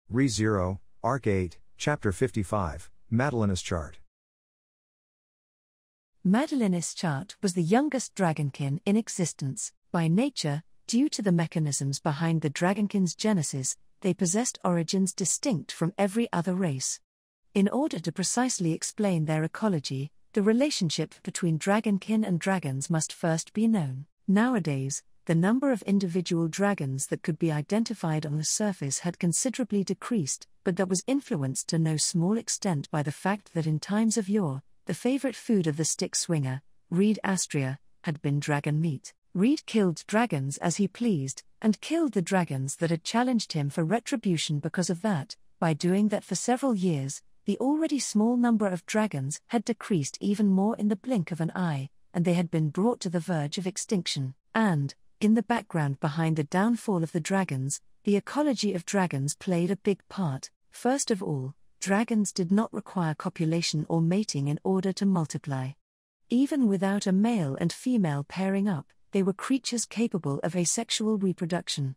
Re 0, Arc 8, Chapter 55, Madelyn Eschart. Madelyn Eschart was the youngest dragonkin in existence. By nature, due to the mechanisms behind the dragonkin's genesis, they possessed origins distinct from every other race. In order to precisely explain their ecology, the relationship between dragonkin and dragons must first be known. Nowadays, the number of individual dragons that could be identified on the surface had considerably decreased, but that was influenced to no small extent by the fact that in times of yore, the favorite food of the stick-swinger, Reed Astria, had been dragon meat. Reed killed dragons as he pleased, and killed the dragons that had challenged him for retribution because of that. By doing that for several years, the already small number of dragons had decreased even more in the blink of an eye, and they had been brought to the verge of extinction. And, in the background behind the downfall of the dragons, the ecology of dragons played a big part. First of all, dragons did not require copulation or mating in order to multiply. Even without a male and female pairing up, they were creatures capable of asexual reproduction.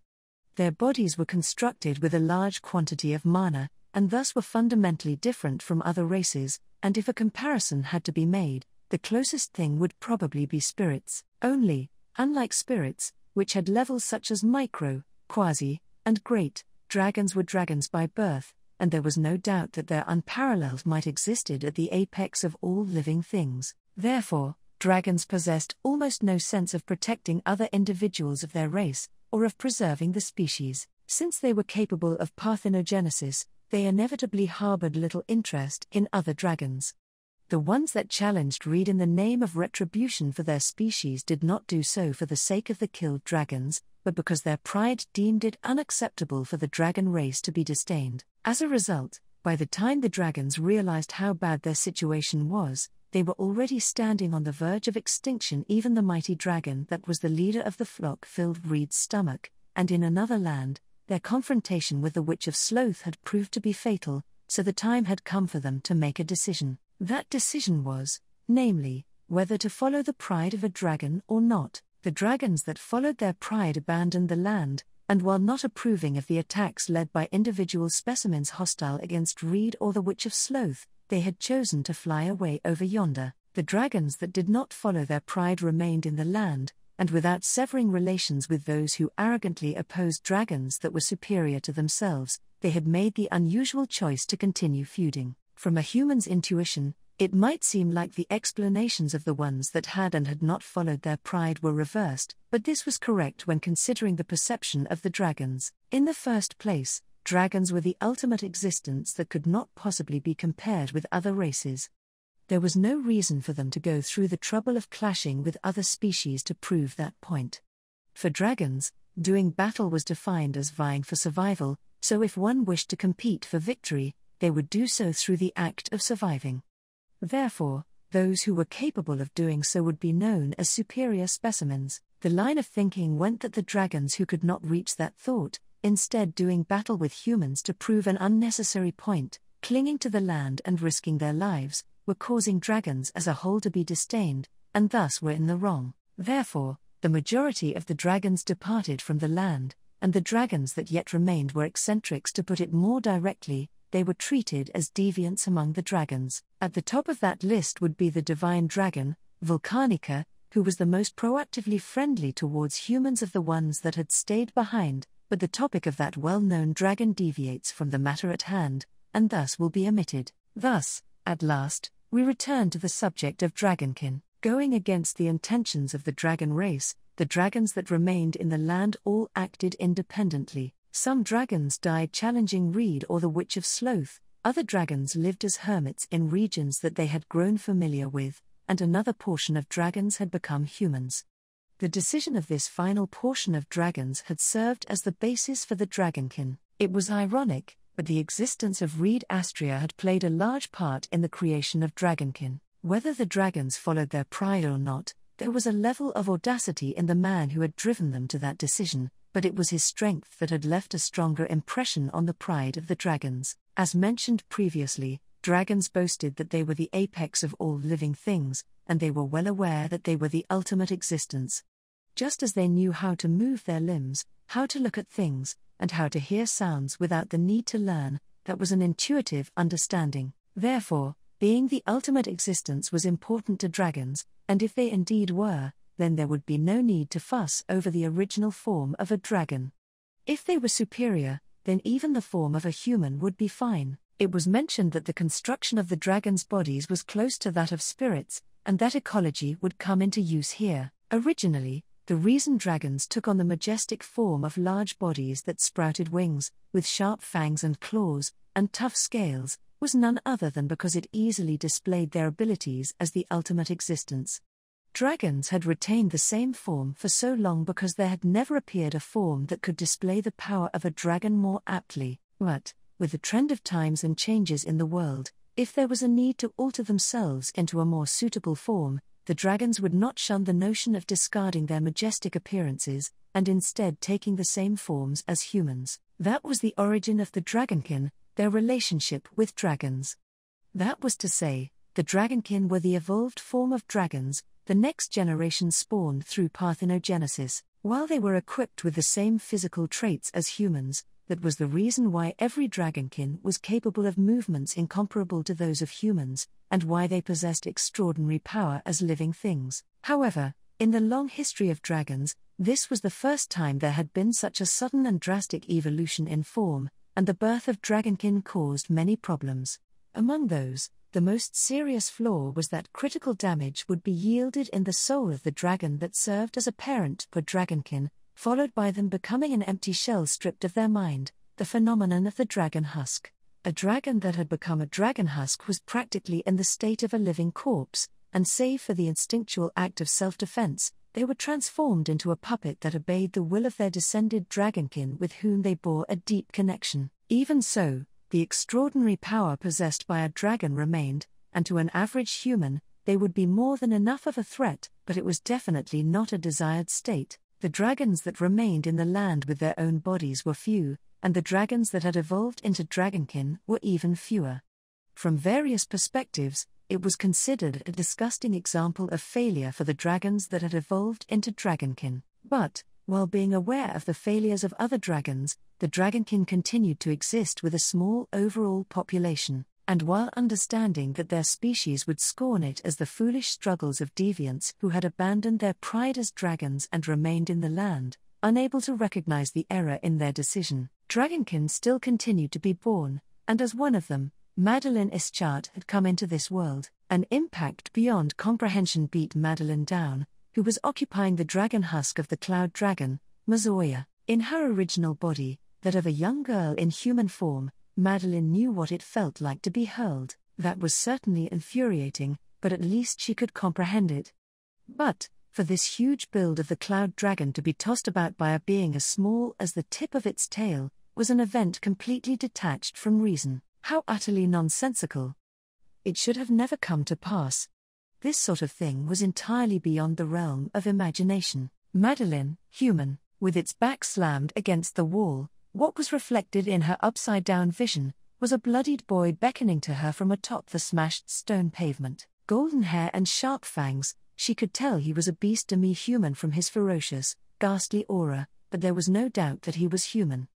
Their bodies were constructed with a large quantity of mana, and thus were fundamentally different from other races, and if a comparison had to be made, the closest thing would probably be spirits. Only, unlike spirits, which had levels such as micro, quasi, and great, dragons were dragons by birth, and there was no doubt that their unparalleled might existed at the apex of all living things. Therefore, dragons possessed almost no sense of protecting other individuals of their race, or of preserving the species. Since they were capable of parthenogenesis, they inevitably harbored little interest in other dragons. The ones that challenged Reed in the name of retribution for their species did not do so for the sake of the killed dragons, but because their pride deemed it unacceptable for the dragon race to be disdained. As a result, by the time the dragons realized how bad their situation was, they were already standing on the verge of extinction. Even the mighty dragon that was the leader of the flock filled Reed's stomach, and in another land, their confrontation with the Witch of Sloth had proved to be fatal, so the time had come for them to make a decision. That decision was, namely, whether to follow the pride of a dragon or not. The dragons that followed their pride abandoned the land, and while not approving of the attacks led by individual specimens hostile against Reed or the Witch of Sloth, they had chosen to fly away over yonder. The dragons that did not follow their pride remained in the land, and without severing relations with those who arrogantly opposed dragons that were superior to themselves, they had made the unusual choice to continue feuding. From a human's intuition, it might seem like the explanations of the ones that had and had not followed their pride were reversed, but this was correct when considering the perception of the dragons. In the first place, dragons were the ultimate existence that could not possibly be compared with other races. There was no reason for them to go through the trouble of clashing with other species to prove that point. For dragons, doing battle was defined as vying for survival, so if one wished to compete for victory, they would do so through the act of surviving. Therefore, those who were capable of doing so would be known as superior specimens. The line of thinking went that the dragons who could not reach that thought, instead doing battle with humans to prove an unnecessary point, clinging to the land and risking their lives, were causing dragons as a whole to be disdained, and thus were in the wrong. Therefore, the majority of the dragons departed from the land, and the dragons that yet remained were eccentrics. To put it more directly, they were treated as deviants among the dragons. At the top of that list would be the divine dragon, Volcanica, who was the most proactively friendly towards humans of the ones that had stayed behind, but the topic of that well-known dragon deviates from the matter at hand, and thus will be omitted. Thus, at last, we return to the subject of dragonkin. Going against the intentions of the dragon race, the dragons that remained in the land all acted independently. Some dragons died challenging Reed or the Witch of Sloth, other dragons lived as hermits in regions that they had grown familiar with, and another portion of dragons had become humans. The decision of this final portion of dragons had served as the basis for the dragonkin. It was ironic, but the existence of Reed Astria had played a large part in the creation of dragonkin. Whether the dragons followed their pride or not, there was a level of audacity in the man who had driven them to that decision, but it was his strength that had left a stronger impression on the pride of the dragons. As mentioned previously, dragons boasted that they were the apex of all living things, and they were well aware that they were the ultimate existence. Just as they knew how to move their limbs, how to look at things, and how to hear sounds without the need to learn. That was an intuitive understanding. Therefore, being the ultimate existence was important to dragons, and if they indeed were, then there would be no need to fuss over the original form of a dragon. If they were superior, then even the form of a human would be fine. It was mentioned that the construction of the dragons' bodies was close to that of spirits, and that ecology would come into use here. Originally, the reason dragons took on the majestic form of large bodies that sprouted wings, with sharp fangs and claws, and tough scales, was none other than because it easily displayed their abilities as the ultimate existence. Dragons had retained the same form for so long because there had never appeared a form that could display the power of a dragon more aptly. But, with the trend of times and changes in the world, if there was a need to alter themselves into a more suitable form, the dragons would not shun the notion of discarding their majestic appearances, and instead taking the same forms as humans. That was the origin of the dragonkin, their relationship with dragons. That was to say, the dragonkin were the evolved form of dragons, the next generation spawned through parthenogenesis. While they were equipped with the same physical traits as humans, that was the reason why every dragonkin was capable of movements incomparable to those of humans, and why they possessed extraordinary power as living things. However, in the long history of dragons, this was the first time there had been such a sudden and drastic evolution in form, and the birth of dragonkin caused many problems. Among those, the most serious flaw was that critical damage would be yielded in the soul of the dragon that served as a parent for dragonkin, followed by them becoming an empty shell stripped of their mind, the phenomenon of the dragon husk. A dragon that had become a dragon husk was practically in the state of a living corpse, and save for the instinctual act of self-defense, they were transformed into a puppet that obeyed the will of their descended dragonkin with whom they bore a deep connection. Even so, the extraordinary power possessed by a dragon remained, and to an average human, they would be more than enough of a threat, but it was definitely not a desired state. The dragons that remained in the land with their own bodies were few, and the dragons that had evolved into dragonkin were even fewer. From various perspectives, it was considered a disgusting example of failure for the dragons that had evolved into dragonkin. But, while being aware of the failures of other dragons, the dragonkin continued to exist with a small overall population, and while understanding that their species would scorn it as the foolish struggles of deviants who had abandoned their pride as dragons and remained in the land, unable to recognize the error in their decision, dragonkin still continued to be born, and as one of them, Madelyn Eschart had come into this world. An impact beyond comprehension beat Madelyn down, who was occupying the dragon husk of the cloud dragon, Mazoya. In her original body, that of a young girl in human form, Madelyn knew what it felt like to be hurled. That was certainly infuriating, but at least she could comprehend it. But, for this huge build of the cloud dragon to be tossed about by a being as small as the tip of its tail, was an event completely detached from reason. How utterly nonsensical! It should have never come to pass. This sort of thing was entirely beyond the realm of imagination. Madelyn, human, with its back slammed against the wall, what was reflected in her upside-down vision was a bloodied boy beckoning to her from atop the smashed stone pavement. Golden hair and sharp fangs, she could tell he was a beast demi-human from his ferocious, ghastly aura, but there was no doubt that he was human.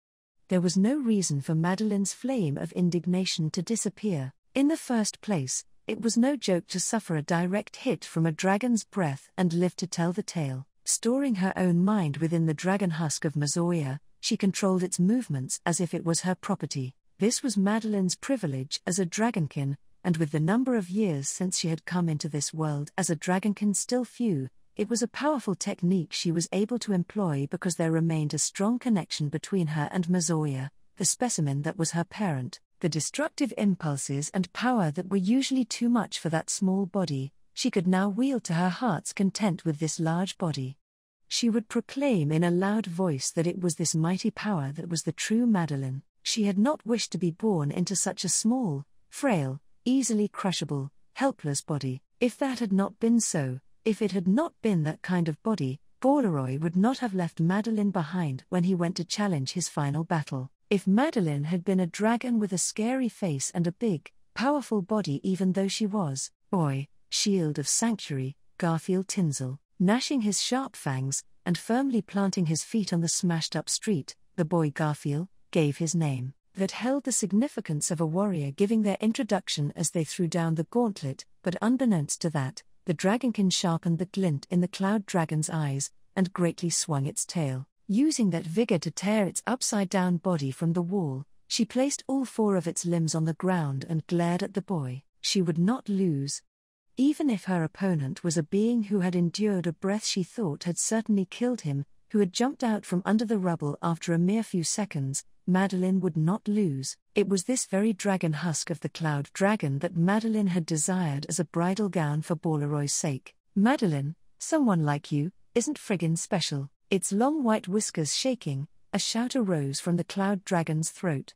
There was no reason for Madelyn's flame of indignation to disappear. In the first place, it was no joke to suffer a direct hit from a dragon's breath and live to tell the tale. Storing her own mind within the dragon husk of Mazoya, she controlled its movements as if it was her property. This was Madelyn's privilege as a dragonkin, and with the number of years since she had come into this world as a dragonkin still few, it was a powerful technique she was able to employ because there remained a strong connection between her and Mazoya, the specimen that was her parent. The destructive impulses and power that were usually too much for that small body, she could now wield to her heart's content with this large body. She would proclaim in a loud voice that it was this mighty power that was the true Madelyn. She had not wished to be born into such a small, frail, easily crushable, helpless body. If that had not been so, if it had not been that kind of body, Bauleroy would not have left Madelyn behind when he went to challenge his final battle. If Madelyn had been a dragon with a scary face and a big, powerful body, even though she was, boy, shield of sanctuary, Garfield Tinsel, gnashing his sharp fangs, and firmly planting his feet on the smashed-up street, The boy Garfield gave his name, that held the significance of a warrior giving their introduction as they threw down the gauntlet, but unbeknownst to that, the dragonkin sharpened the glint in the cloud dragon's eyes, and greatly swung its tail. Using that vigor to tear its upside-down body from the wall, she placed all 4 of its limbs on the ground and glared at the boy. She would not lose. Even if her opponent was a being who had endured a breath she thought had certainly killed him, who had jumped out from under the rubble after a mere few seconds, Madelyn would not lose. It was this very dragon husk of the cloud dragon that Madelyn had desired as a bridal gown for Bolaroy's sake. Madelyn, someone like you, isn't friggin' special. Its long white whiskers shaking, a shout arose from the cloud dragon's throat.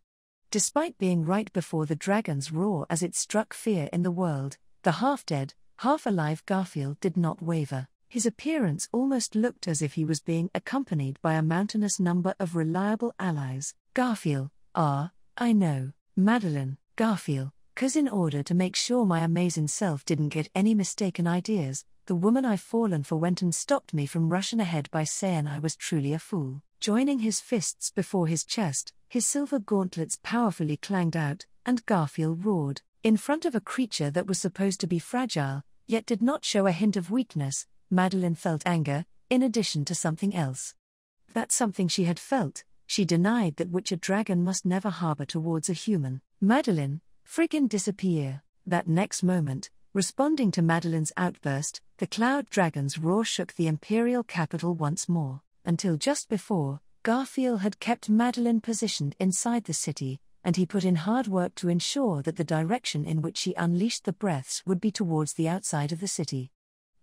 Despite being right before the dragon's roar as it struck fear in the world, the half-dead, half-alive Garfield did not waver. His appearance almost looked as if he was being accompanied by a mountainous number of reliable allies. Garfield, I know, Madelyn, Garfield, 'cause in order to make sure my amazing self didn't get any mistaken ideas, the woman I've fallen for went and stopped me from rushing ahead by saying I was truly a fool. Joining his fists before his chest, his silver gauntlets powerfully clanged out, and Garfield roared. In front of a creature that was supposed to be fragile, yet did not show a hint of weakness, Madelyn felt anger, in addition to something else. That something she had felt, she denied that which a dragon must never harbor towards a human. Madelyn, friggin' disappear. That next moment, responding to Madelyn's outburst, the cloud dragon's roar shook the imperial capital once more. Until just before, Garfield had kept Madelyn positioned inside the city, and he put in hard work to ensure that the direction in which she unleashed the breaths would be towards the outside of the city.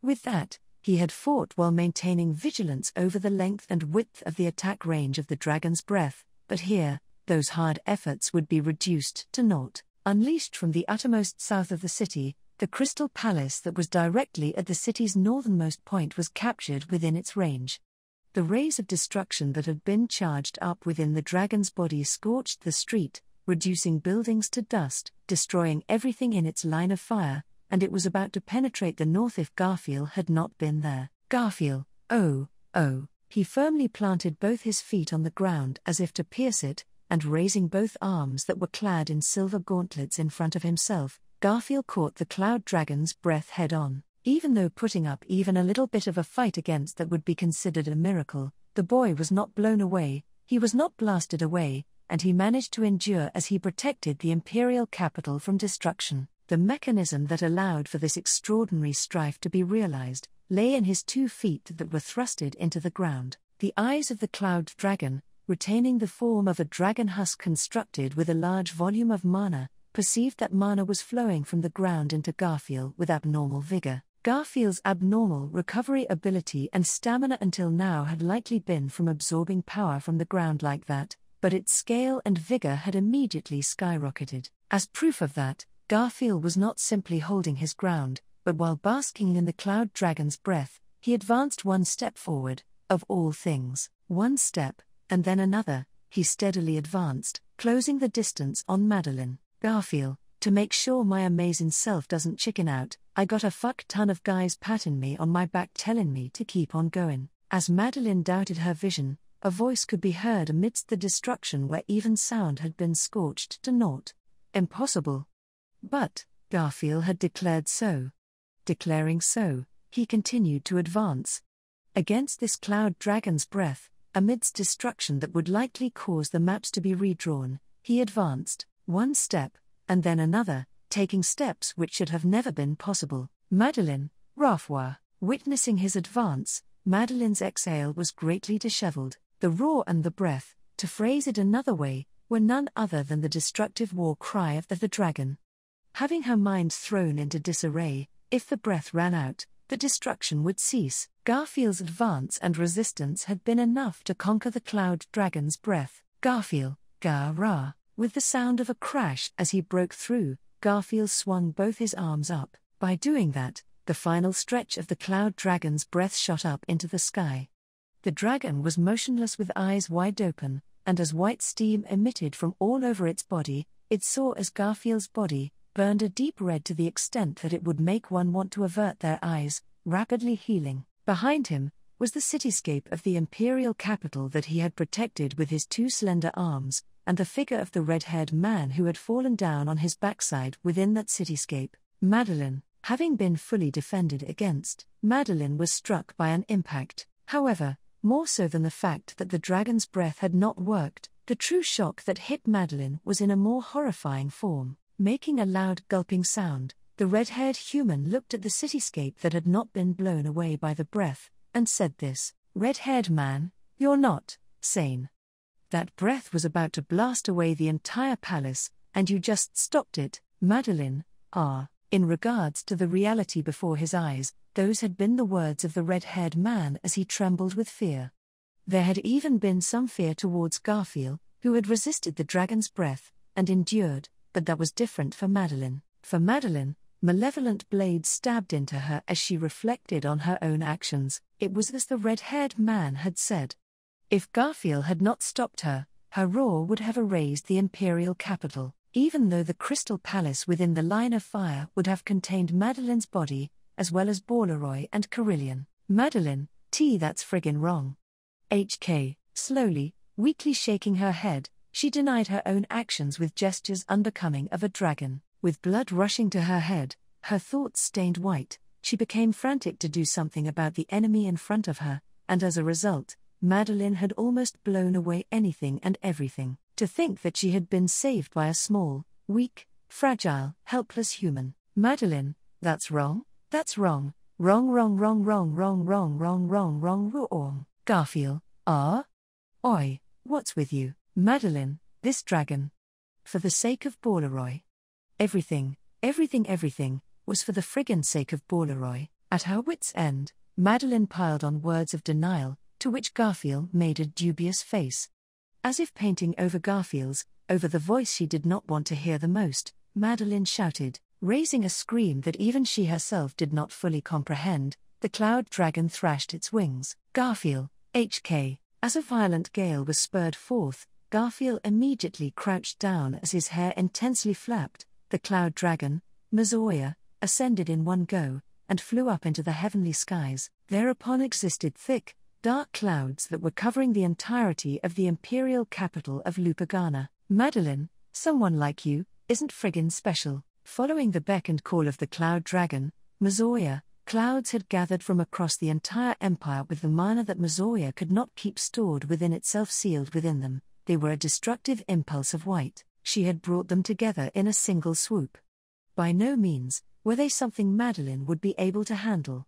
With that, he had fought while maintaining vigilance over the length and width of the attack range of the dragon's breath, but here, those hard efforts would be reduced to naught. Unleashed from the uttermost south of the city, the crystal palace that was directly at the city's northernmost point was captured within its range. The rays of destruction that had been charged up within the dragon's body scorched the street, reducing buildings to dust, destroying everything in its line of fire, and it was about to penetrate the north if Garfield had not been there. Garfield, oh. He firmly planted both his feet on the ground as if to pierce it, and raising both arms that were clad in silver gauntlets in front of himself, Garfield caught the cloud dragon's breath head-on. Even though putting up even a little bit of a fight against that would be considered a miracle, the boy was not blown away, he was not blasted away, and he managed to endure as he protected the imperial capital from destruction. The mechanism that allowed for this extraordinary strife to be realized lay in his 2 feet that were thrusted into the ground. The eyes of the cloud dragon, retaining the form of a dragon husk constructed with a large volume of mana, perceived that mana was flowing from the ground into Garfield with abnormal vigor. Garfield's abnormal recovery ability and stamina until now had likely been from absorbing power from the ground like that, but its scale and vigor had immediately skyrocketed. As proof of that, Garfield was not simply holding his ground, but while basking in the cloud dragon's breath, he advanced 1 step forward, of all things. 1 step, and then another, he steadily advanced, closing the distance on Madelyn. Garfield, to make sure my amazing self doesn't chicken out, I got a fuck ton of guys patting me on my back telling me to keep on going. As Madelyn doubted her vision, a voice could be heard amidst the destruction where even sound had been scorched to naught. Impossible. But, Garfield had declared so. Declaring so, he continued to advance. Against this cloud dragon's breath, amidst destruction that would likely cause the maps to be redrawn, he advanced, 1 step, and then another, taking steps which should have never been possible. Madelyn, Rafwa. Witnessing his advance, Madelyn's exhale was greatly disheveled. The roar and the breath, to phrase it another way, were none other than the destructive war cry of the dragon. Having her mind thrown into disarray, if the breath ran out, the destruction would cease. Garfield's advance and resistance had been enough to conquer the cloud dragon's breath. Garfield, Ga-Ra. With the sound of a crash as he broke through, Garfield swung both his arms up. By doing that, the final stretch of the cloud dragon's breath shot up into the sky. The dragon was motionless with eyes wide open, and as white steam emitted from all over its body, it saw as Garfield's body burned a deep red to the extent that it would make one want to avert their eyes, rapidly healing. Behind him, was the cityscape of the imperial capital that he had protected with his two slender arms, and the figure of the red-haired man who had fallen down on his backside within that cityscape. Madelyn, having been fully defended against, Madelyn was struck by an impact. However, more so than the fact that the dragon's breath had not worked, the true shock that hit Madelyn was in a more horrifying form. Making a loud gulping sound, the red-haired human looked at the cityscape that had not been blown away by the breath, and said, "This, red-haired man, you're not sane. That breath was about to blast away the entire palace, and you just stopped it." Madelyn, in regards to the reality before his eyes, those had been the words of the red-haired man as he trembled with fear. There had even been some fear towards Garfield, who had resisted the dragon's breath, and endured, but that was different for Madelyn. For Madelyn, malevolent blades stabbed into her as she reflected on her own actions. It was as the red-haired man had said. If Garfield had not stopped her, her roar would have erased the imperial capital, even though the crystal palace within the line of fire would have contained Madelyn's body, as well as Borleroy and Carillion. Madelyn, that's friggin' wrong. HK, slowly, weakly shaking her head, she denied her own actions with gestures unbecoming of a dragon. With blood rushing to her head, her thoughts stained white, she became frantic to do something about the enemy in front of her, and as a result, Madelyn had almost blown away anything and everything. To think that she had been saved by a small, weak, fragile, helpless human. Madelyn, that's wrong, that's wrong, wrong, wrong, wrong, wrong, wrong, wrong, wrong, wrong, wrong, wrong. Garfield, oi, what's with you? Madelyn, this dragon. For the sake of Borleroy. Everything was for the friggin' sake of Borleroy. At her wit's end, Madelyn piled on words of denial, to which Garfield made a dubious face. As if painting over the voice she did not want to hear the most, Madelyn shouted, raising a scream that even she herself did not fully comprehend. The cloud dragon thrashed its wings. Garfield, HK. As a violent gale was spurred forth, Garfield immediately crouched down as his hair intensely flapped. The cloud dragon, Mazoya, ascended in one go, and flew up into the heavenly skies. Thereupon existed thick, dark clouds that were covering the entirety of the imperial capital of Lupagana. Madelyn, someone like you, isn't friggin' special. Following the beck and call of the cloud dragon, Mazoya, clouds had gathered from across the entire empire with the mana that Mazoya could not keep stored within itself sealed within them. They were a destructive impulse of white. She had brought them together in a single swoop. By no means were they something Madelyn would be able to handle.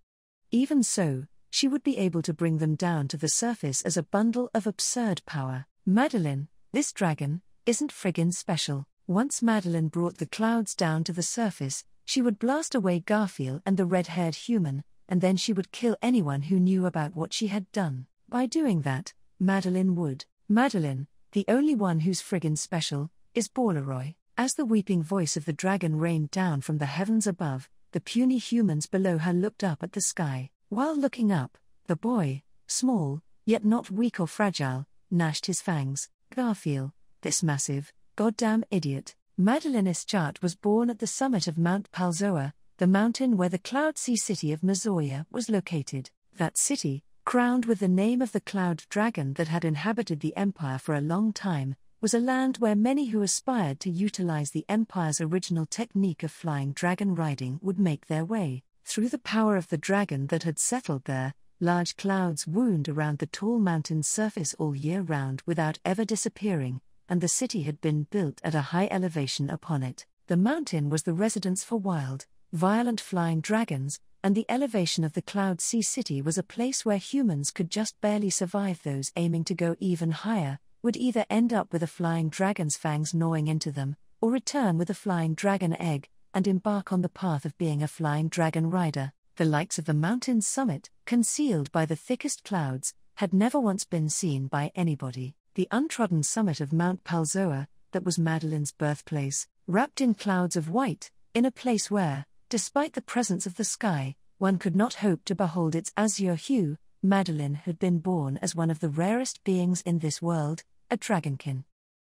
Even so, she would be able to bring them down to the surface as a bundle of absurd power. Madelyn, this dragon, isn't friggin' special. Once Madelyn brought the clouds down to the surface, she would blast away Garfield and the red-haired human, and then she would kill anyone who knew about what she had done. By doing that, Madelyn would. Madelyn, the only one who's friggin' special, is Borleroy. As the weeping voice of the dragon rained down from the heavens above, the puny humans below her looked up at the sky. While looking up, the boy, small, yet not weak or fragile, gnashed his fangs. Garfield, this massive, goddamn idiot. Madelyn Eschart was born at the summit of Mount Palzoa, the mountain where the Cloud Sea city of Mazoya was located. That city, crowned with the name of the cloud dragon that had inhabited the empire for a long time, was a land where many who aspired to utilize the empire's original technique of flying dragon riding would make their way. Through the power of the dragon that had settled there, large clouds wound around the tall mountain's surface all year round without ever disappearing, and the city had been built at a high elevation upon it. The mountain was the residence for wild, violent flying dragons, and the elevation of the Cloud Sea city was a place where humans could just barely survive. Those aiming to go even higher would either end up with a flying dragon's fangs gnawing into them, or return with a flying dragon egg, and embark on the path of being a flying dragon rider. The likes of the mountain's summit, concealed by the thickest clouds, had never once been seen by anybody. The untrodden summit of Mount Palzoa, that was Madelyn's birthplace, wrapped in clouds of white, in a place where, despite the presence of the sky, one could not hope to behold its azure hue. Madelyn had been born as one of the rarest beings in this world, a dragonkin.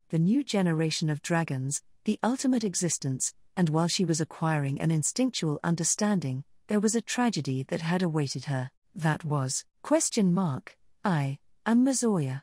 The new generation of dragons, the ultimate existence, and while she was acquiring an instinctual understanding, there was a tragedy that had awaited her. That was, I am Mazoya.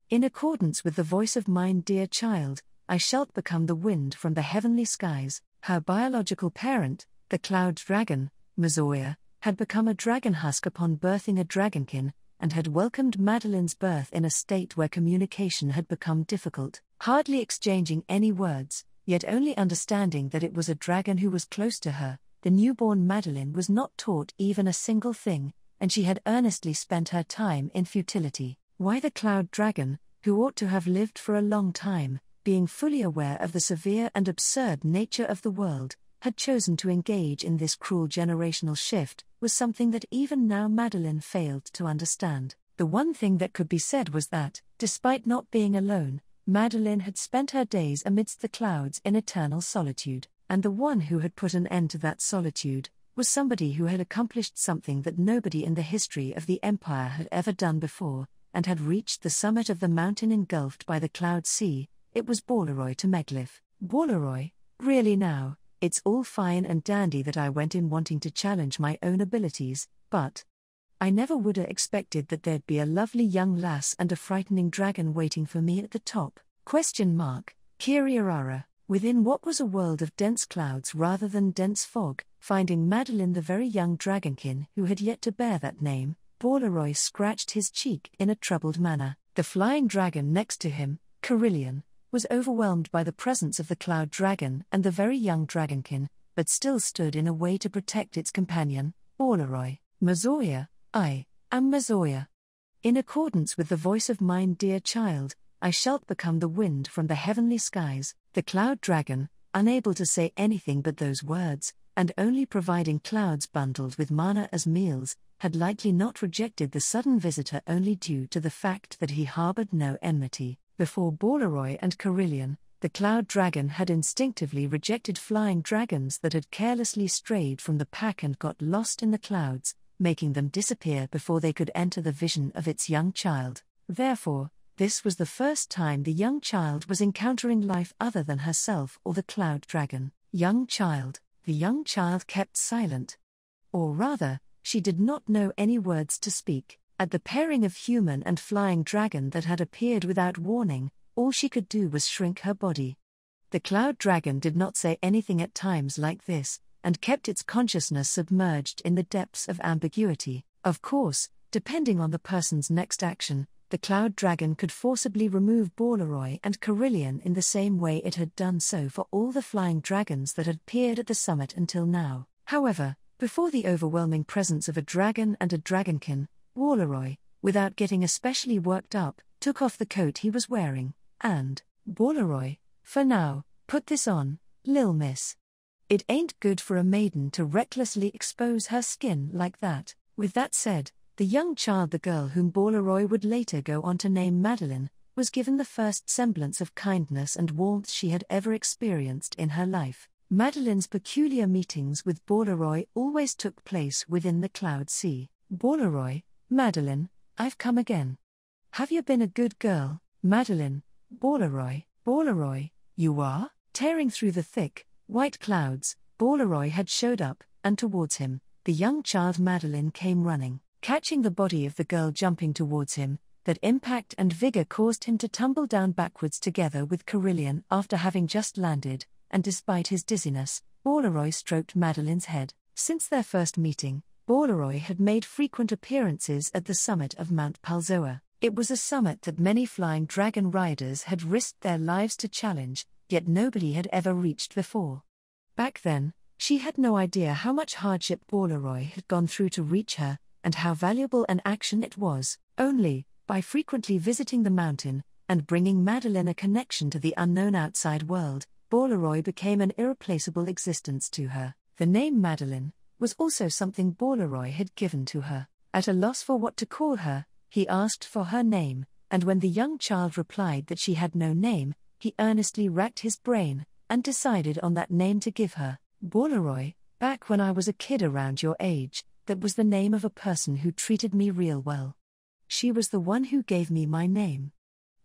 In accordance with the voice of mine dear child, I shalt become the wind from the heavenly skies. Her biological parent, the cloud dragon, Mazoya, had become a dragon husk upon birthing a dragonkin, and had welcomed Madelyn's birth in a state where communication had become difficult, hardly exchanging any words, yet only understanding that it was a dragon who was close to her. The newborn Madelyn was not taught even a single thing, and she had earnestly spent her time in futility. Why the cloud dragon, who ought to have lived for a long time, being fully aware of the severe and absurd nature of the world, had chosen to engage in this cruel generational shift, was something that even now Madelyn failed to understand. The one thing that could be said was that, despite not being alone, Madelyn had spent her days amidst the clouds in eternal solitude, and the one who had put an end to that solitude was somebody who had accomplished something that nobody in the history of the Empire had ever done before, and had reached the summit of the mountain engulfed by the cloud sea. It was Balaroy to Meglyph. Balaroy, really now, it's all fine and dandy that I went in wanting to challenge my own abilities, but I never would have expected that there'd be a lovely young lass and a frightening dragon waiting for me at the top. Kiriarara, within what was a world of dense clouds rather than dense fog, finding Madelyn the very young dragonkin who had yet to bear that name, Balaroy scratched his cheek in a troubled manner. The flying dragon next to him, Carillion, was overwhelmed by the presence of the cloud dragon and the very young dragonkin, but still stood in a way to protect its companion, Balaroy. Mazoya, I am Mazoya. In accordance with the voice of mine dear child, I shalt become the wind from the heavenly skies. The cloud dragon, unable to say anything but those words, and only providing clouds bundled with manna as meals, had likely not rejected the sudden visitor only due to the fact that he harbored no enmity. Before Balaroy and Carillion, the cloud dragon had instinctively rejected flying dragons that had carelessly strayed from the pack and got lost in the clouds, making them disappear before they could enter the vision of its young child. Therefore, this was the first time the young child was encountering life other than herself or the cloud dragon. Young child, the young child kept silent. Or rather, she did not know any words to speak. At the pairing of human and flying dragon that had appeared without warning, all she could do was shrink her body. The cloud dragon did not say anything at times like this, and kept its consciousness submerged in the depths of ambiguity. Of course, depending on the person's next action, the cloud dragon could forcibly remove Balaroy and Carillion in the same way it had done so for all the flying dragons that had appeared at the summit until now. However, before the overwhelming presence of a dragon and a dragonkin, Balaroy, without getting especially worked up, took off the coat he was wearing, and, Balaroy, for now, put this on, lil miss. It ain't good for a maiden to recklessly expose her skin like that. With that said, the young child, the girl whom Balaroy would later go on to name Madelyn, was given the first semblance of kindness and warmth she had ever experienced in her life. Madelyn's peculiar meetings with Balaroy always took place within the cloud sea. Balaroy, Madelyn, I've come again. Have you been a good girl, Madelyn? Balaroy, you are? Tearing through the thick, white clouds, Balaroy had showed up, and towards him, the young child Madelyn came running, catching the body of the girl jumping towards him. That impact and vigor caused him to tumble down backwards together with Carillion after having just landed, and despite his dizziness, Balaroy stroked Madelyn's head. Since their first meeting, Balaroy had made frequent appearances at the summit of Mount Palzoa. It was a summit that many flying dragon riders had risked their lives to challenge, yet nobody had ever reached before. Back then, she had no idea how much hardship Balaroy had gone through to reach her, and how valuable an action it was. Only, by frequently visiting the mountain, and bringing Madelyn a connection to the unknown outside world, Balaroy became an irreplaceable existence to her. The name Madelyn was also something Balaroy had given to her. At a loss for what to call her, he asked for her name, and when the young child replied that she had no name, he earnestly racked his brain, and decided on that name to give her. Balaroy, back when I was a kid around your age, that was the name of a person who treated me real well. She was the one who gave me my name.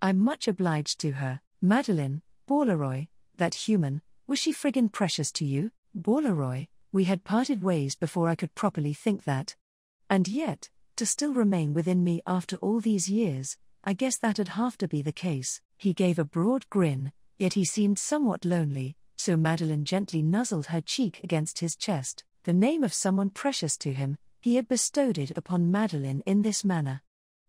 I'm much obliged to her. Madelyn, Balaroy, that human, was she friggin' precious to you? Balaroy, we had parted ways before I could properly think that. And yet, to still remain within me after all these years, I guess that'd have to be the case." He gave a broad grin, yet he seemed somewhat lonely, so Madelyn gently nuzzled her cheek against his chest. The name of someone precious to him, he had bestowed it upon Madelyn in this manner.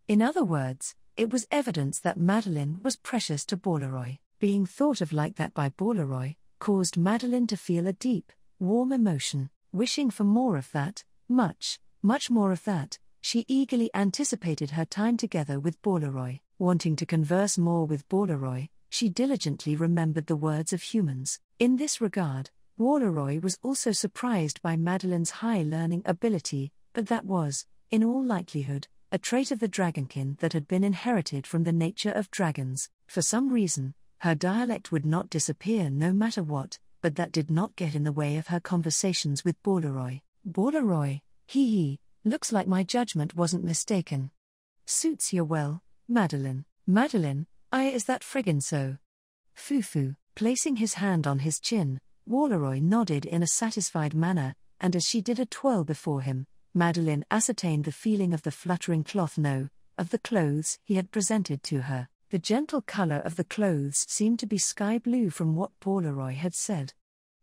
In other words, it was evidence that Madelyn was precious to Bauleroy. Being thought of like that by Bauleroy caused Madelyn to feel a deep, warm emotion, wishing for more of that, much, much more of that. She eagerly anticipated her time together with Bauleroy. Wanting to converse more with Bauleroy, she diligently remembered the words of humans. In this regard, Bauleroy was also surprised by Madelyn's high learning ability, but that was, in all likelihood, a trait of the dragonkin that had been inherited from the nature of dragons. For some reason, her dialect would not disappear no matter what, but that did not get in the way of her conversations with Bauleroy. "Bauleroy, hee, looks like my judgment wasn't mistaken." "Suits you well, Madelyn." "Madelyn, aye, is that friggin' so?" "Foo-foo." Placing his hand on his chin, Bauleroy nodded in a satisfied manner, and as she did a twirl before him, Madelyn ascertained the feeling of the fluttering cloth of the clothes he had presented to her. The gentle color of the clothes seemed to be sky blue from what Bauleroy had said.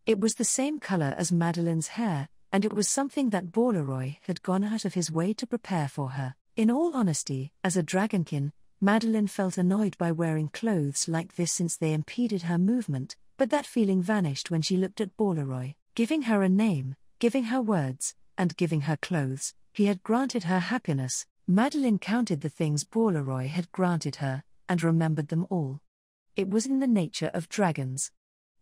It was the same color as Madelyn's hair, and it was something that Bauleroy had gone out of his way to prepare for her. In all honesty, as a dragonkin, Madelyn felt annoyed by wearing clothes like this since they impeded her movement, but that feeling vanished when she looked at Bauleroy. Giving her a name, giving her words, and giving her clothes, he had granted her happiness. Madelyn counted the things Bauleroy had granted her, and remembered them all. It was in the nature of dragons.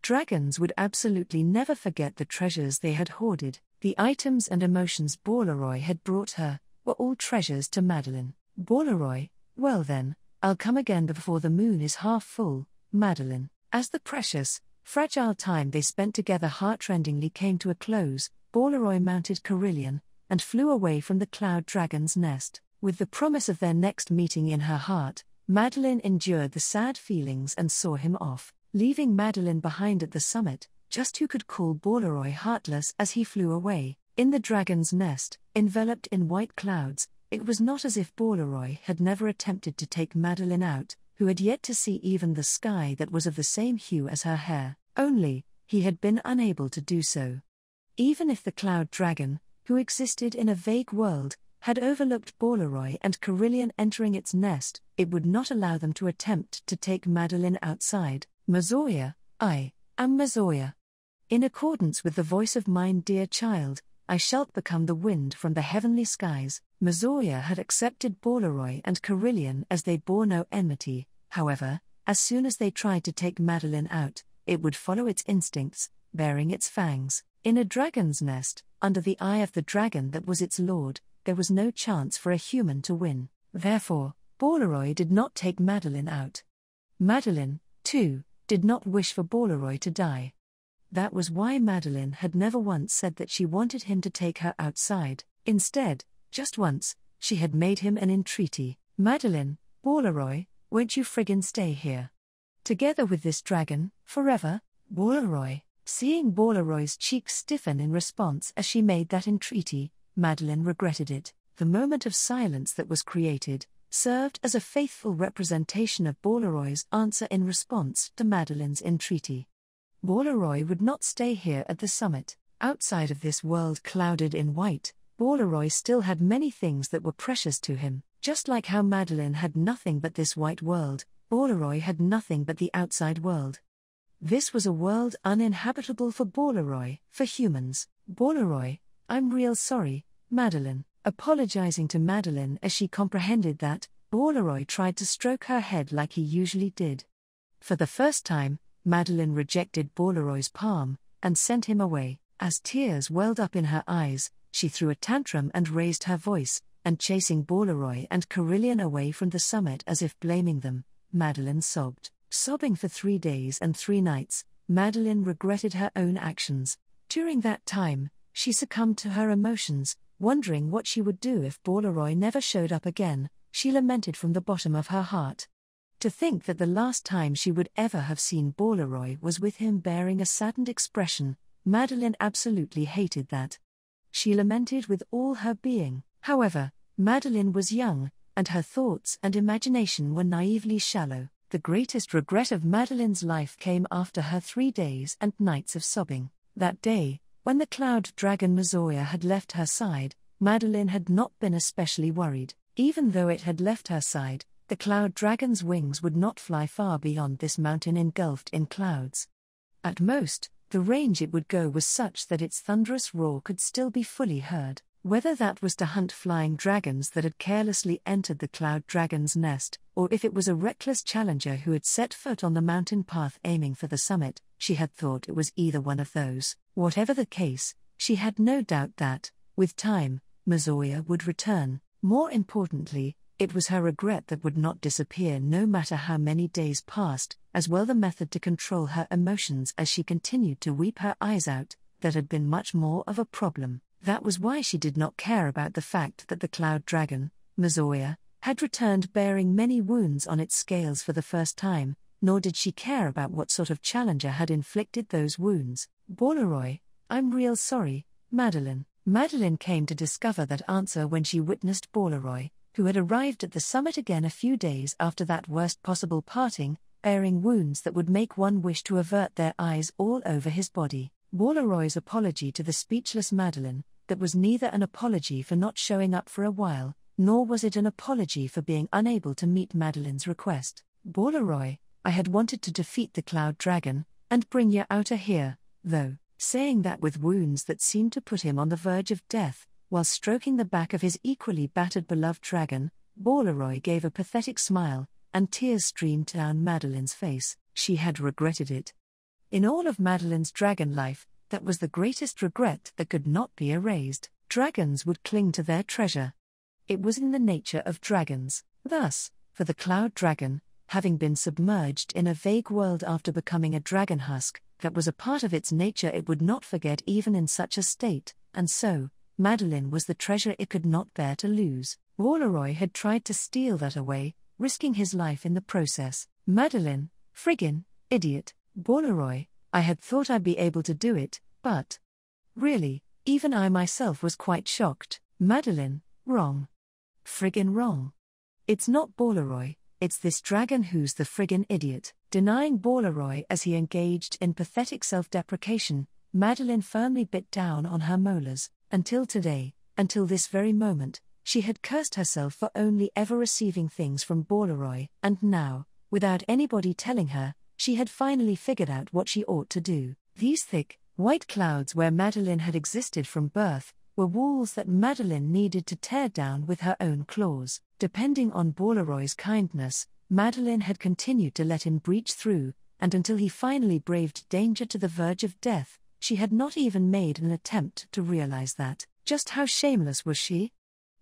Dragons would absolutely never forget the treasures they had hoarded. The items and emotions Bauleroy had brought her were all treasures to Madelyn. Bauleroy, "Well then, I'll come again before the moon is half full, Madelyn." As the precious, fragile time they spent together heartrendingly came to a close, Bauleroy mounted Carillion, and flew away from the cloud dragon's nest. With the promise of their next meeting in her heart, Madelyn endured the sad feelings and saw him off, leaving Madelyn behind at the summit. Just who could call Bauleroy heartless as he flew away? In the dragon's nest, enveloped in white clouds, it was not as if Bauleroy had never attempted to take Madelyn out, who had yet to see even the sky that was of the same hue as her hair, only, he had been unable to do so. Even if the cloud dragon, who existed in a vague world, had overlooked Bauleroy and Carillion entering its nest, it would not allow them to attempt to take Madelyn outside. "Mazoya, I am Mazoya. In accordance with the voice of mine dear child, I shalt become the wind from the heavenly skies." Mazoya had accepted Bauleroy and Carillion as they bore no enmity. However, as soon as they tried to take Madelyn out, it would follow its instincts, baring its fangs. In a dragon's nest, under the eye of the dragon that was its lord, there was no chance for a human to win. Therefore, Bauleroy did not take Madelyn out. Madelyn, too, did not wish for Bauleroy to die. That was why Madelyn had never once said that she wanted him to take her outside. Instead, just once, she had made him an entreaty. "Madelyn, Bauleroy, won't you friggin' stay here? Together with this dragon, forever?" Bauleroy, seeing Bauleroy's cheeks stiffen in response as she made that entreaty, Madelyn regretted it. The moment of silence that was created served as a faithful representation of Bauleroy's answer in response to Madelyn's entreaty. Bauleroy would not stay here at the summit. Outside of this world clouded in white, Bauleroy still had many things that were precious to him. Just like how Madelyn had nothing but this white world, Bauleroy had nothing but the outside world. This was a world uninhabitable for Bauleroy, for humans. "Bauleroy, I'm real sorry, Madelyn." Apologizing to Madelyn as she comprehended that, Bauleroy tried to stroke her head like he usually did. For the first time, Madelyn rejected Bauleroy's palm, and sent him away. As tears welled up in her eyes, she threw a tantrum and raised her voice, and chasing Bauleroy and Carillion away from the summit as if blaming them, Madelyn sobbed. Sobbing for 3 days and 3 nights, Madelyn regretted her own actions. During that time, she succumbed to her emotions, wondering what she would do if Bauleroy never showed up again. She lamented from the bottom of her heart. To think that the last time she would ever have seen Bauleroy was with him bearing a saddened expression, Madelyn absolutely hated that. She lamented with all her being. However, Madelyn was young, and her thoughts and imagination were naively shallow. The greatest regret of Madelyn's life came after her 3 days and nights of sobbing. That day, when the cloud dragon Mazoya had left her side, Madelyn had not been especially worried. Even though it had left her side, the cloud dragon's wings would not fly far beyond this mountain engulfed in clouds. At most, the range it would go was such that its thunderous roar could still be fully heard. Whether that was to hunt flying dragons that had carelessly entered the cloud dragon's nest, or if it was a reckless challenger who had set foot on the mountain path aiming for the summit, she had thought it was either one of those. Whatever the case, she had no doubt that, with time, Mazoya would return. More importantly, it was her regret that would not disappear no matter how many days passed, as well the method to control her emotions as she continued to weep her eyes out, that had been much more of a problem. That was why she did not care about the fact that the cloud dragon, Mazoya, had returned bearing many wounds on its scales for the first time, nor did she care about what sort of challenger had inflicted those wounds. Bolaroy, I'm real sorry, Madelyn. Madelyn came to discover that answer when she witnessed Bolaroy, who had arrived at the summit again a few days after that worst possible parting, bearing wounds that would make one wish to avert their eyes all over his body. Bolaroy's apology to the speechless Madelyn, that was neither an apology for not showing up for a while, nor was it an apology for being unable to meet Madelyn's request. Bolaroy, I had wanted to defeat the cloud dragon, and bring you out of here, though, saying that with wounds that seemed to put him on the verge of death, while stroking the back of his equally battered beloved dragon, Bolaroy gave a pathetic smile, and tears streamed down Madelyn's face. She had regretted it. In all of Madelyn's dragon life, that was the greatest regret that could not be erased. Dragons would cling to their treasure. It was in the nature of dragons. Thus, for the cloud dragon, having been submerged in a vague world after becoming a dragon husk, that was a part of its nature it would not forget even in such a state, and so, Madelyn was the treasure it could not bear to lose. Bolaroy had tried to steal that away, risking his life in the process. Madelyn, friggin' idiot. Bolaroy, I had thought I'd be able to do it, but... Really, even I myself was quite shocked. Madelyn, wrong. Friggin' wrong. It's not Bolaroy, it's this dragon who's the friggin' idiot. Denying Bolaroy as he engaged in pathetic self-deprecation, Madelyn firmly bit down on her molars. Until today, until this very moment, she had cursed herself for only ever receiving things from Bolaroy, and now, without anybody telling her, she had finally figured out what she ought to do. These thick, white clouds where Madelyn had existed from birth, were walls that Madelyn needed to tear down with her own claws. Depending on Bolaroy's kindness, Madelyn had continued to let him breach through, and until he finally braved danger to the verge of death, she had not even made an attempt to realize that. Just how shameless was she?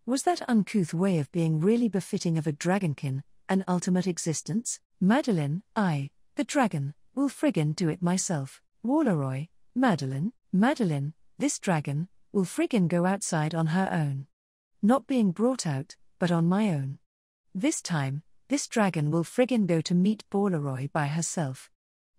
Was that uncouth way of being really befitting of a dragonkin, an ultimate existence? Madelyn, the dragon, will friggin' do it myself. Bolaroy, Madelyn, this dragon, will friggin' go outside on her own. Not being brought out, but on my own. This time, this dragon will friggin' go to meet Bolaroy by herself.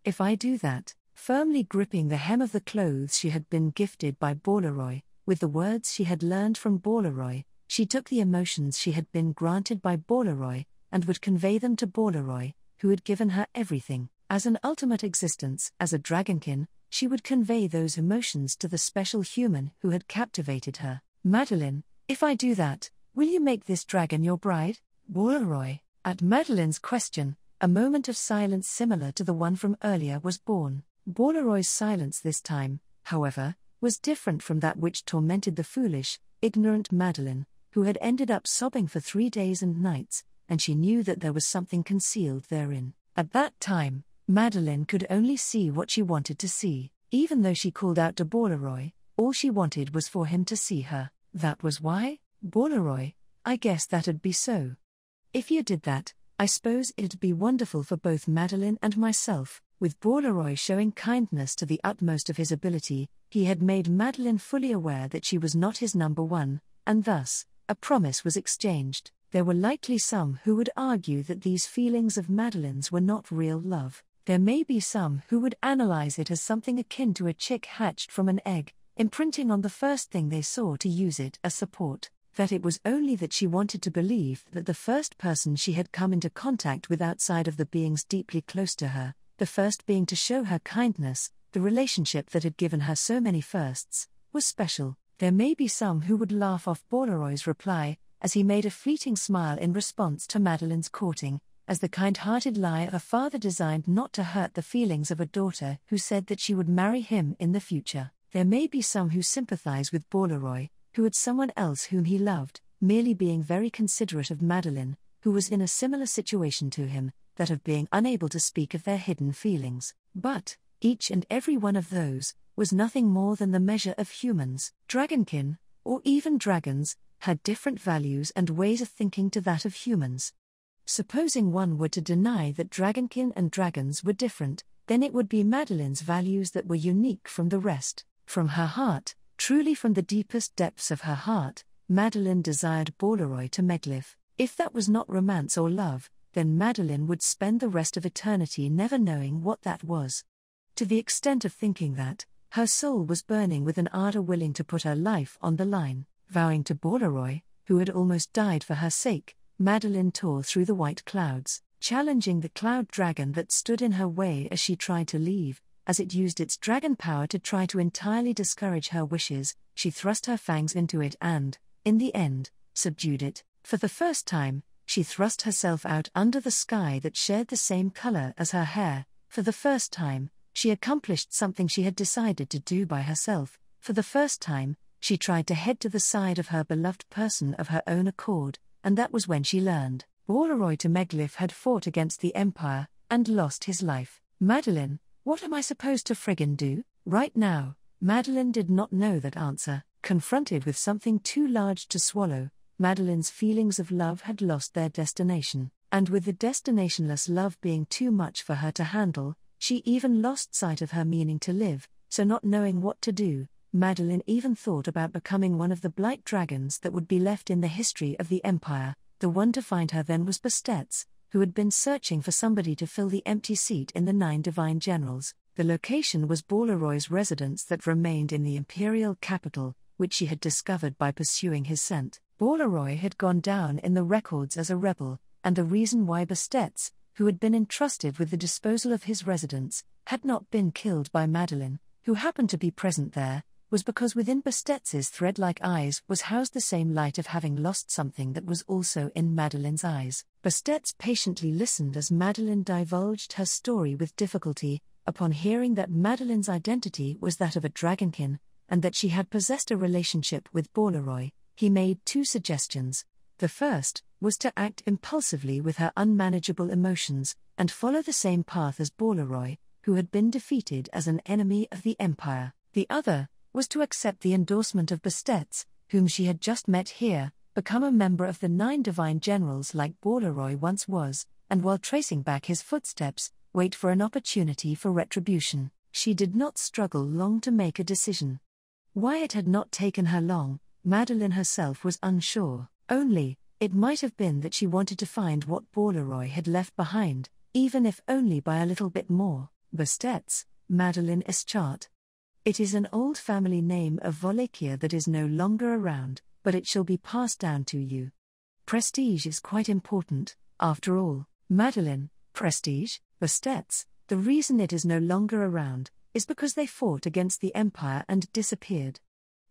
If I do that, firmly gripping the hem of the clothes she had been gifted by Bolaroy, with the words she had learned from Bolaroy, she took the emotions she had been granted by Bolaroy, and would convey them to Bolaroy, who had given her everything. As an ultimate existence, as a dragonkin, she would convey those emotions to the special human who had captivated her. Madelyn, if I do that, will you make this dragon your bride? Bolaroy. At Madelyn's question, a moment of silence similar to the one from earlier was born. Bolaroy's silence this time, however, was different from that which tormented the foolish, ignorant Madelyn, who had ended up sobbing for 3 days and nights, and she knew that there was something concealed therein. At that time, Madelyn could only see what she wanted to see. Even though she called out to Bolaroy, all she wanted was for him to see her. That was why? Bolaroy, I guess that'd be so. If you did that, I suppose it'd be wonderful for both Madelyn and myself. With Bolaroy showing kindness to the utmost of his ability, he had made Madelyn fully aware that she was not his number one, and thus, a promise was exchanged. There were likely some who would argue that these feelings of Madelyn's were not real love. There may be some who would analyze it as something akin to a chick hatched from an egg, imprinting on the first thing they saw to use it as support. that it was only that she wanted to believe that the first person she had come into contact with outside of the beings deeply close to her, the first being to show her kindness, the relationship that had given her so many firsts, was special. There may be some who would laugh off Bolaroy's reply, as he made a fleeting smile in response to Madelyn's courting, as the kind-hearted lie of a father designed not to hurt the feelings of a daughter who said that she would marry him in the future. There may be some who sympathize with Bolaroy, who had someone else whom he loved, merely being very considerate of Madelyn, who was in a similar situation to him, that of being unable to speak of their hidden feelings. But each and every one of those was nothing more than the measure of humans. Dragonkin, or even dragons, had different values and ways of thinking to that of humans. Supposing one were to deny that dragonkin and dragons were different, then it would be Madelyn's values that were unique from the rest. From her heart, truly from the deepest depths of her heart, Madelyn desired Bolaroy to Meglyph. If that was not romance or love, then Madelyn would spend the rest of eternity never knowing what that was. To the extent of thinking that, her soul was burning with an ardor willing to put her life on the line. Vowing to Bolaroy, who had almost died for her sake, Madelyn tore through the white clouds, challenging the cloud dragon that stood in her way as she tried to leave. As it used its dragon power to try to entirely discourage her wishes, she thrust her fangs into it and, in the end, subdued it. For the first time, she thrust herself out under the sky that shared the same color as her hair. For the first time, she accomplished something she had decided to do by herself. For the first time, she tried to head to the side of her beloved person of her own accord, and that was when she learned. Bolaroy to Meglyph had fought against the Empire, and lost his life. Madelyn, what am I supposed to friggin' do, right now? Madelyn did not know that answer. Confronted with something too large to swallow, Madelyn's feelings of love had lost their destination, and with the destinationless love being too much for her to handle, she even lost sight of her meaning to live. So not knowing what to do, Madelyn even thought about becoming one of the blight dragons that would be left in the history of the Empire. The one to find her then was Bastet's, who had been searching for somebody to fill the empty seat in the 9 Divine Generals. The location was Bolaroy's residence that remained in the imperial capital, which she had discovered by pursuing his scent. Bolaroy had gone down in the records as a rebel, and the reason why Bastet's, who had been entrusted with the disposal of his residence, had not been killed by Madelyn, who happened to be present there, was because within Bastet's thread-like eyes was housed the same light of having lost something that was also in Madelyn's eyes. Bastet's patiently listened as Madelyn divulged her story with difficulty. Upon hearing that Madelyn's identity was that of a dragonkin, and that she had possessed a relationship with Bolaroy, he made 2 suggestions. The first was to act impulsively with her unmanageable emotions, and follow the same path as Bolaroy, who had been defeated as an enemy of the Empire. The other was to accept the endorsement of Bastet's, whom she had just met here, become a member of the 9 Divine Generals like Bolaroy once was, and while tracing back his footsteps, wait for an opportunity for retribution. She did not struggle long to make a decision. Why it had not taken her long, Madelyn herself was unsure. Only, it might have been that she wanted to find what Bolaroy had left behind, even if only by a little bit more. Bastet's, Madelyn Eschart. It is an old family name of Wallachia that is no longer around, but it shall be passed down to you. Prestige is quite important, after all. Madelyn, prestige, Bastet's, the reason it is no longer around, is because they fought against the Empire and disappeared.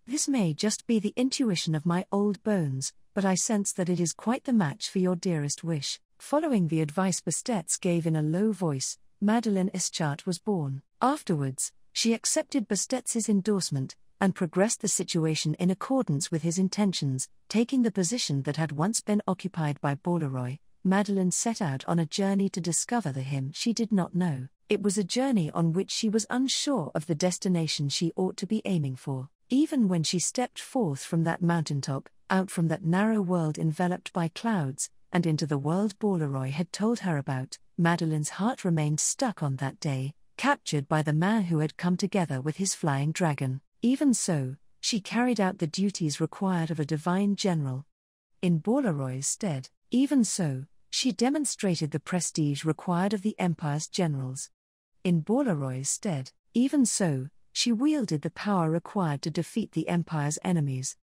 This may just be the intuition of my old bones, but I sense that it is quite the match for your dearest wish. Following the advice Bastet's gave in a low voice, Madelyn Eschart was born. Afterwards, she accepted Bastet's endorsement, and progressed the situation in accordance with his intentions, taking the position that had once been occupied by Bolaroy. Madelyn set out on a journey to discover the him she did not know. It was a journey on which she was unsure of the destination she ought to be aiming for. Even when she stepped forth from that mountaintop, out from that narrow world enveloped by clouds, and into the world Bolaroy had told her about, Madelyn's heart remained stuck on that day, captured by the man who had come together with his flying dragon. Even so, she carried out the duties required of a divine general. In Bolaroy's stead, even so, she demonstrated the prestige required of the Empire's generals. In Bolaroy's stead, even so, she wielded the power required to defeat the Empire's enemies.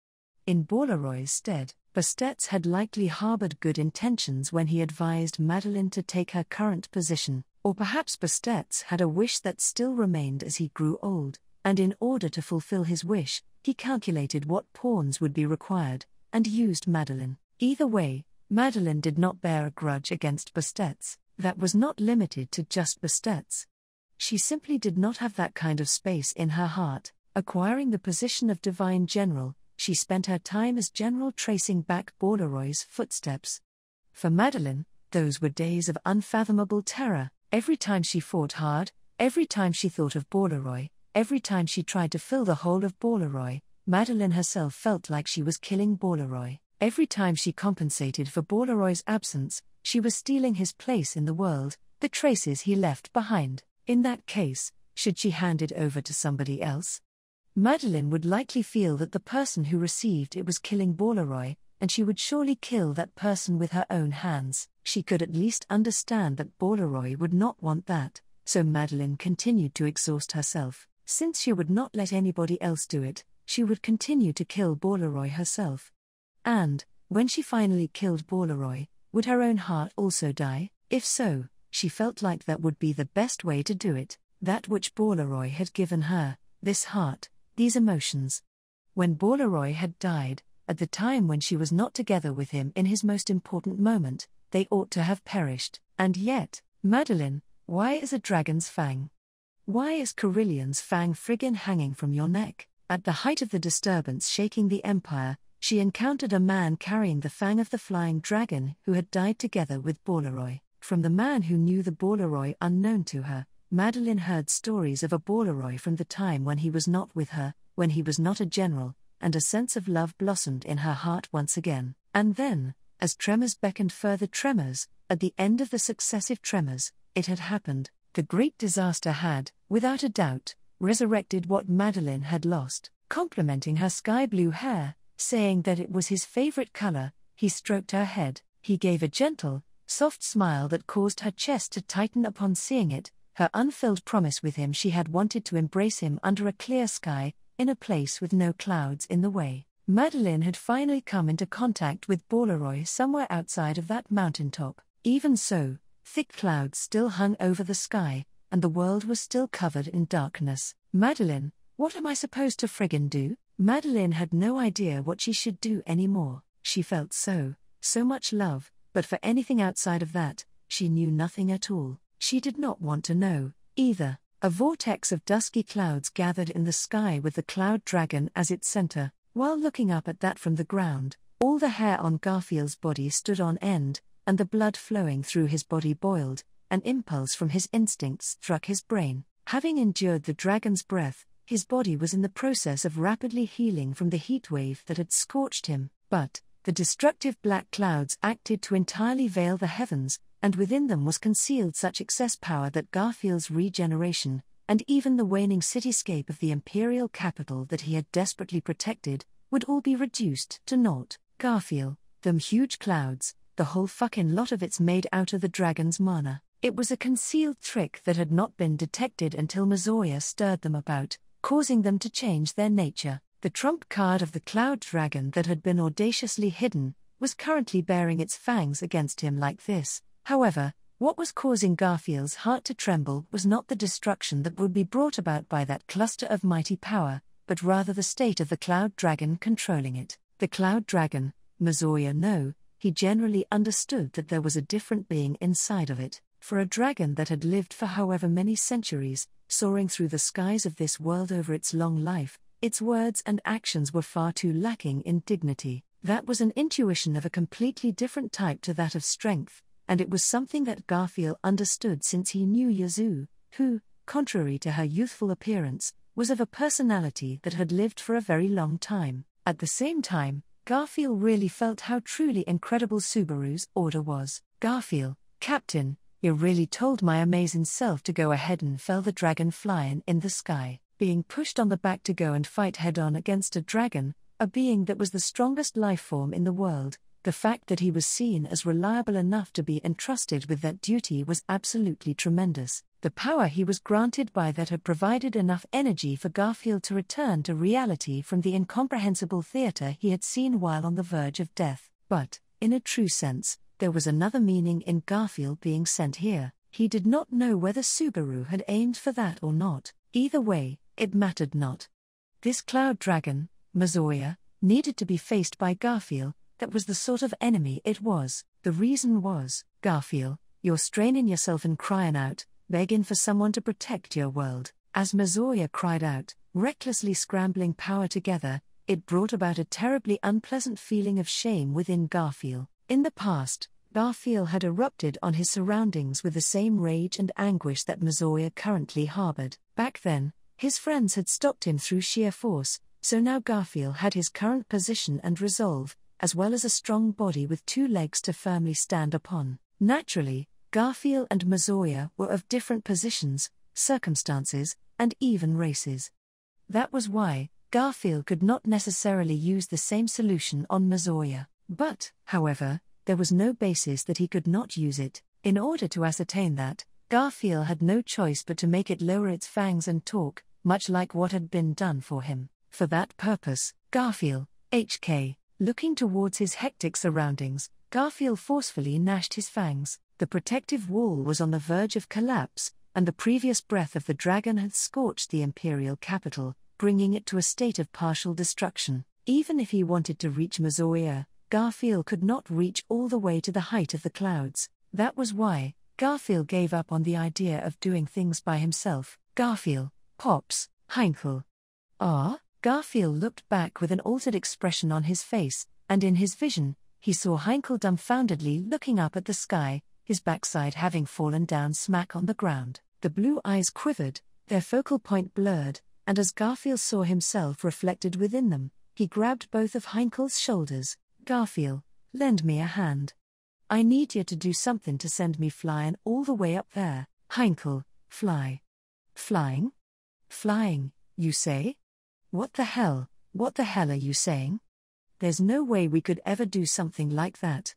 In Borleroy's stead, Bastet's had likely harbored good intentions when he advised Madelyn to take her current position, or perhaps Bastet's had a wish that still remained as he grew old, and in order to fulfill his wish, he calculated what pawns would be required, and used Madelyn. Either way, Madelyn did not bear a grudge against Bastet's. That was not limited to just Bastet's. She simply did not have that kind of space in her heart. Acquiring the position of divine general, she spent her time as general tracing back Borleroy's footsteps. For Madelyn, those were days of unfathomable terror. Every time she fought hard, every time she thought of Borleroy, every time she tried to fill the hole of Borleroy, Madelyn herself felt like she was killing Borleroy. Every time she compensated for Borleroy's absence, she was stealing his place in the world, the traces he left behind. In that case, should she hand it over to somebody else? Madelyn would likely feel that the person who received it was killing Borleroy, and she would surely kill that person with her own hands. She could at least understand that Borleroy would not want that, so Madelyn continued to exhaust herself. Since she would not let anybody else do it, she would continue to kill Borleroy herself. And, when she finally killed Borleroy, would her own heart also die? If so, she felt like that would be the best way to do it, that which Borleroy had given her, this heart, these emotions. When Borleroy had died, at the time when she was not together with him in his most important moment, they ought to have perished. And yet, Madelyn, why is a dragon's fang? Why is Carillion's fang friggin' hanging from your neck? At the height of the disturbance shaking the empire, she encountered a man carrying the fang of the flying dragon who had died together with Borleroy. From the man who knew the Borleroy unknown to her, Madelyn heard stories of a Borleroy from the time when he was not with her, when he was not a general, and a sense of love blossomed in her heart once again. And then, as tremors beckoned further tremors, at the end of the successive tremors, it had happened. The great disaster had, without a doubt, resurrected what Madelyn had lost. Complimenting her sky-blue hair, saying that it was his favorite color, he stroked her head. He gave a gentle, soft smile that caused her chest to tighten upon seeing it, her unfilled promise with him. She had wanted to embrace him under a clear sky, in a place with no clouds in the way. Madelyn had finally come into contact with Borleroy somewhere outside of that mountaintop. Even so, thick clouds still hung over the sky, and the world was still covered in darkness. Madelyn, what am I supposed to friggin' do? Madelyn had no idea what she should do anymore. She felt so much love, but for anything outside of that, she knew nothing at all. She did not want to know, either. A vortex of dusky clouds gathered in the sky with the cloud dragon as its center. While looking up at that from the ground, all the hair on Garfield's body stood on end, and the blood flowing through his body boiled. An impulse from his instincts struck his brain. Having endured the dragon's breath, his body was in the process of rapidly healing from the heat wave that had scorched him. But the destructive black clouds acted to entirely veil the heavens, and within them was concealed such excess power that Garfield's regeneration, and even the waning cityscape of the imperial capital that he had desperately protected, would all be reduced to naught. Garfield, them huge clouds, the whole fucking lot of it's made out of the dragon's mana. It was a concealed trick that had not been detected until Mazoya stirred them about, causing them to change their nature. The trump card of the cloud dragon that had been audaciously hidden, was currently bearing its fangs against him like this. However, what was causing Garfield's heart to tremble was not the destruction that would be brought about by that cluster of mighty power, but rather the state of the cloud dragon controlling it. The cloud dragon, Mazoya no, he generally understood that there was a different being inside of it. For a dragon that had lived for however many centuries, soaring through the skies of this world over its long life, its words and actions were far too lacking in dignity. That was an intuition of a completely different type to that of strength, and it was something that Garfield understood since he knew Yazoo, who, contrary to her youthful appearance, was of a personality that had lived for a very long time. At the same time, Garfield really felt how truly incredible Subaru's order was. Garfield, Captain, you really told my amazing self to go ahead and fell the dragon flying in the sky. Being pushed on the back to go and fight head-on against a dragon, a being that was the strongest life form in the world, The fact that he was seen as reliable enough to be entrusted with that duty was absolutely tremendous. The power he was granted by that had provided enough energy for Garfield to return to reality from the incomprehensible theater he had seen while on the verge of death. But, in a true sense, there was another meaning in Garfield being sent here. He did not know whether Subaru had aimed for that or not. Either way, it mattered not. This cloud dragon, Mizoya, needed to be faced by Garfield. That was the sort of enemy it was. The reason was, Garfield, you're straining yourself and crying out, begging for someone to protect your world. As Mizoya cried out, recklessly scrambling power together, it brought about a terribly unpleasant feeling of shame within Garfield. In the past, Garfield had erupted on his surroundings with the same rage and anguish that Mizoya currently harbored. Back then, his friends had stopped him through sheer force, so now Garfield had his current position and resolve, as well as a strong body with two legs to firmly stand upon. Naturally, Garfield and Mizoya were of different positions, circumstances, and even races. That was why Garfield could not necessarily use the same solution on Mizoya. But, however, there was no basis that he could not use it. In order to ascertain that, Garfield had no choice but to make it lower its fangs and talk, much like what had been done for him. For that purpose, Garfield, HK, looking towards his hectic surroundings, Garfield forcefully gnashed his fangs. The protective wall was on the verge of collapse, and the previous breath of the dragon had scorched the imperial capital, bringing it to a state of partial destruction. Even if he wanted to reach Mizoya, Garfield could not reach all the way to the height of the clouds. That was why Garfield gave up on the idea of doing things by himself. Garfield, Pops, Heinkel. Garfield looked back with an altered expression on his face, and in his vision, he saw Heinkel dumbfoundedly looking up at the sky, his backside having fallen down smack on the ground. The blue eyes quivered, their focal point blurred, and as Garfield saw himself reflected within them, he grabbed both of Heinkel's shoulders. Garfield, lend me a hand. I need you to do something to send me flying all the way up there. Heinkel, fly. Flying? Flying, you say? What the hell are you saying? There's no way we could ever do something like that.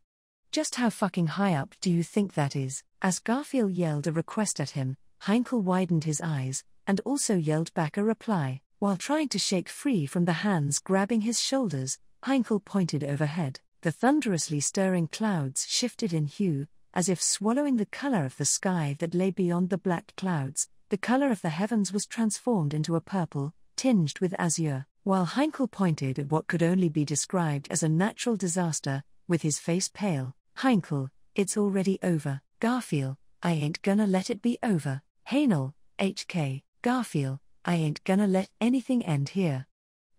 Just how fucking high up do you think that is? As Garfield yelled a request at him, Heinkel widened his eyes, and also yelled back a reply. While trying to shake free from the hands grabbing his shoulders, Heinkel pointed overhead. The thunderously stirring clouds shifted in hue, as if swallowing the color of the sky that lay beyond the black clouds. The color of the heavens was transformed into a purple, tinged with azure, while Heinkel pointed at what could only be described as a natural disaster, with his face pale. Heinkel, it's already over. Garfield, I ain't gonna let it be over. Heinel, HK, Garfield, I ain't gonna let anything end here.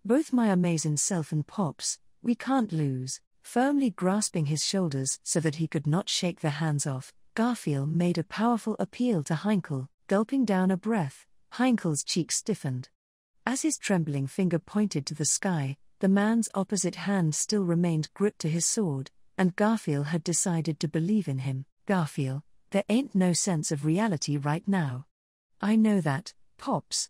Both my amazing self and Pops, we can't lose. Firmly grasping his shoulders so that he could not shake the hands off, Garfield made a powerful appeal to Heinkel. Gulping down a breath, Heinkel's cheeks stiffened. As his trembling finger pointed to the sky, the man's opposite hand still remained gripped to his sword, and Garfield had decided to believe in him. Garfield, there ain't no sense of reality right now. I know that, Pops.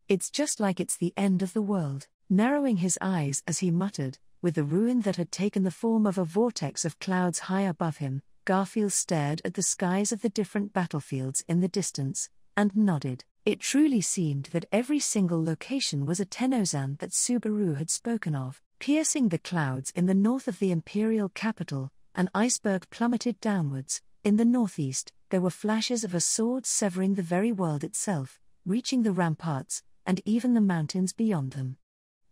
It's just like it's the end of the world. Narrowing his eyes as he muttered, with the ruin that had taken the form of a vortex of clouds high above him, Garfield stared at the skies of the different battlefields in the distance, and nodded. It truly seemed that every single location was a Tenozan that Subaru had spoken of. Piercing the clouds in the north of the imperial capital, an iceberg plummeted downwards. In the northeast, there were flashes of a sword severing the very world itself, reaching the ramparts, and even the mountains beyond them.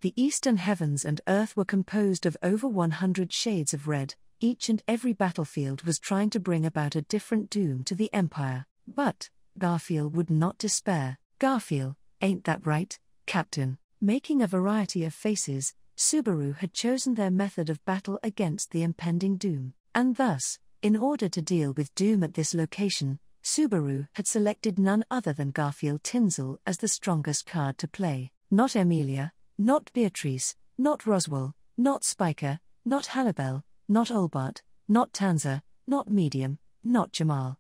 The eastern heavens and earth were composed of over 100 shades of red. Each and every battlefield was trying to bring about a different doom to the Empire. But Garfield would not despair. Garfield, ain't that right, Captain? Making a variety of faces, Subaru had chosen their method of battle against the impending doom. And thus, in order to deal with doom at this location, Subaru had selected none other than Garfield Tinzel as the strongest card to play. Not Emilia, not Beatrice, not Roswell, not Spiker, not Hannibal, not Olbart, not Tanzer, not Medium, not Jamal.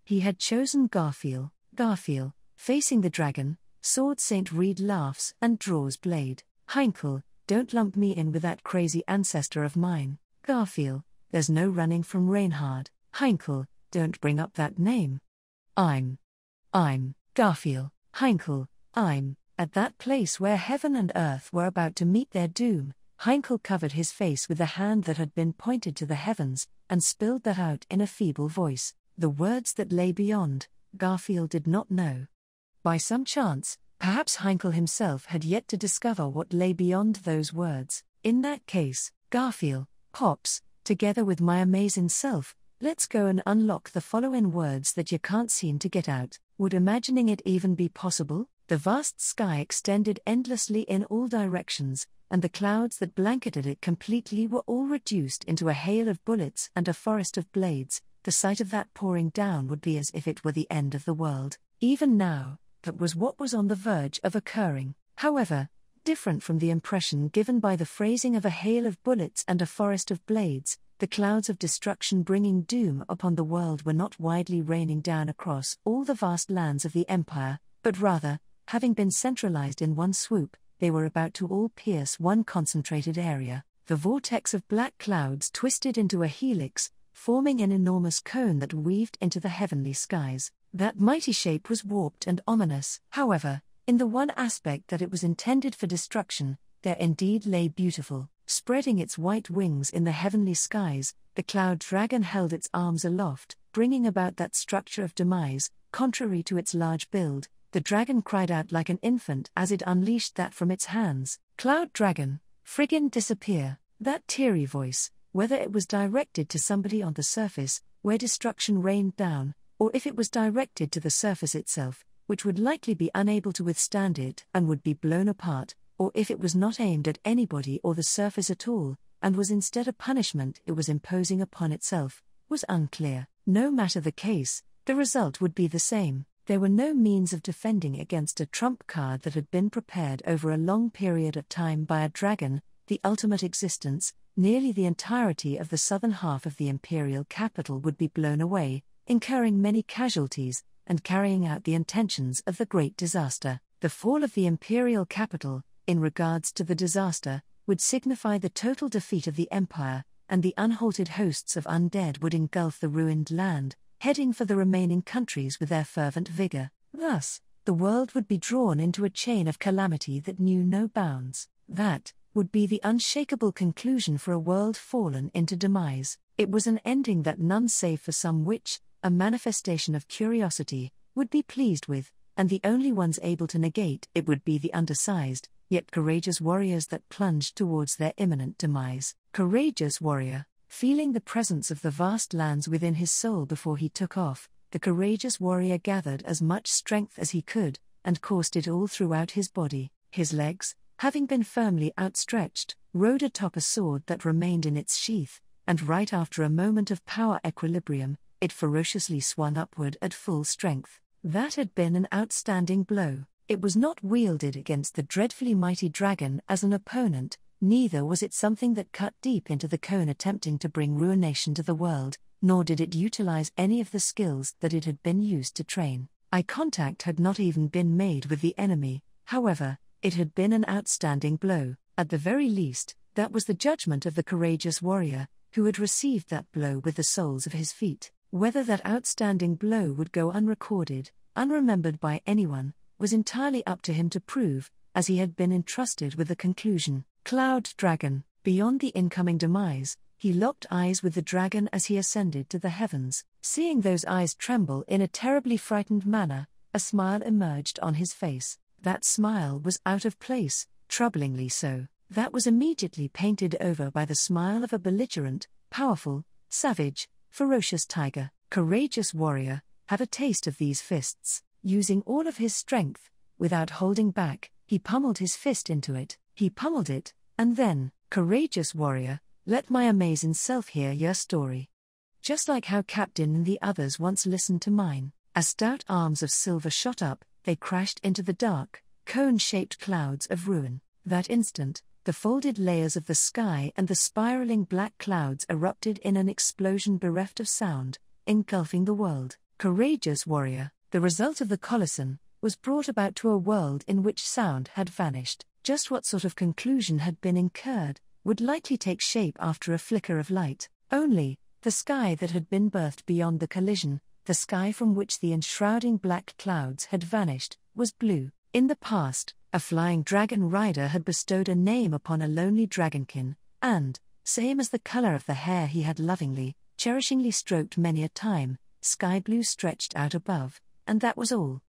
He had chosen Garfield. Garfield, facing the dragon, Sword Saint Reed laughs and draws blade. Heinkel, don't lump me in with that crazy ancestor of mine. Garfield, there's no running from Reinhard. Heinkel, don't bring up that name. I'm Garfield. Heinkel, I'm at that place where heaven and earth were about to meet their doom. Heinkel covered his face with the hand that had been pointed to the heavens, and spilled that out in a feeble voice. The words that lay beyond, Garfield did not know. By some chance, perhaps Heinkel himself had yet to discover what lay beyond those words. In that case, Garfield, Pops, together with my amazing self, let's go and unlock the following words that you can't seem to get out. Would imagining it even be possible? The vast sky extended endlessly in all directions, and the clouds that blanketed it completely were all reduced into a hail of bullets and a forest of blades. The sight of that pouring down would be as if it were the end of the world. Even now, that was what was on the verge of occurring. However, different from the impression given by the phrasing of a hail of bullets and a forest of blades, the clouds of destruction bringing doom upon the world were not widely raining down across all the vast lands of the empire, but rather, having been centralized in one swoop, they were about to all pierce one concentrated area. The vortex of black clouds twisted into a helix, forming an enormous cone that weaved into the heavenly skies. That mighty shape was warped and ominous. However, in the one aspect that it was intended for destruction, there indeed lay beautiful. Spreading its white wings in the heavenly skies, the cloud dragon held its arms aloft, bringing about that structure of demise. Contrary to its large build, the dragon cried out like an infant as it unleashed that from its hands. Cloud dragon, friggin' disappear. That teary voice, whether it was directed to somebody on the surface, where destruction rained down, or if it was directed to the surface itself, which would likely be unable to withstand it and would be blown apart, or if it was not aimed at anybody or the surface at all, and was instead a punishment it was imposing upon itself, was unclear. No matter the case, the result would be the same. There were no means of defending against a trump card that had been prepared over a long period of time by a dragon. The ultimate existence, nearly the entirety of the southern half of the imperial capital would be blown away, incurring many casualties, and carrying out the intentions of the great disaster. The fall of the imperial capital, in regards to the disaster, would signify the total defeat of the empire, and the unhalted hosts of undead would engulf the ruined land, heading for the remaining countries with their fervent vigor. Thus, the world would be drawn into a chain of calamity that knew no bounds. That would be the unshakable conclusion for a world fallen into demise. It was an ending that none save for some witch, a manifestation of curiosity, would be pleased with, and the only ones able to negate it would be the undersized, yet courageous warriors that plunged towards their imminent demise. Courageous warrior. Feeling the presence of the vast lands within his soul before he took off, the courageous warrior gathered as much strength as he could, and coursed it all throughout his body. His legs, having been firmly outstretched, rode atop a sword that remained in its sheath, and right after a moment of power equilibrium, it ferociously swung upward at full strength. That had been an outstanding blow. It was not wielded against the dreadfully mighty dragon as an opponent, neither was it something that cut deep into the cone attempting to bring ruination to the world, nor did it utilize any of the skills that it had been used to train. Eye contact had not even been made with the enemy. However, it had been an outstanding blow. At the very least, that was the judgment of the courageous warrior, who had received that blow with the soles of his feet. Whether that outstanding blow would go unrecorded, unremembered by anyone, was entirely up to him to prove, as he had been entrusted with the conclusion. Cloud dragon. Beyond the incoming demise, he locked eyes with the dragon as he ascended to the heavens. Seeing those eyes tremble in a terribly frightened manner, a smile emerged on his face. That smile was out of place, troublingly so. That was immediately painted over by the smile of a belligerent, powerful, savage, ferocious tiger. Courageous warrior had a taste of these fists. Using all of his strength, without holding back, he pummeled his fist into it. He pummeled it, and then, courageous warrior, let my amazing self hear your story. Just like how Captain and the others once listened to mine. As stout arms of silver shot up, they crashed into the dark, cone-shaped clouds of ruin. That instant, the folded layers of the sky and the spiraling black clouds erupted in an explosion bereft of sound, engulfing the world. Courageous warrior, the result of the collision, was brought about to a world in which sound had vanished. Just what sort of conclusion had been incurred, would likely take shape after a flicker of light. Only, the sky that had been birthed beyond the collision, the sky from which the enshrouding black clouds had vanished, was blue. In the past, a flying dragon rider had bestowed a name upon a lonely dragonkin, and, same as the color of the hair he had lovingly, cherishingly stroked many a time, sky blue stretched out above, and that was all.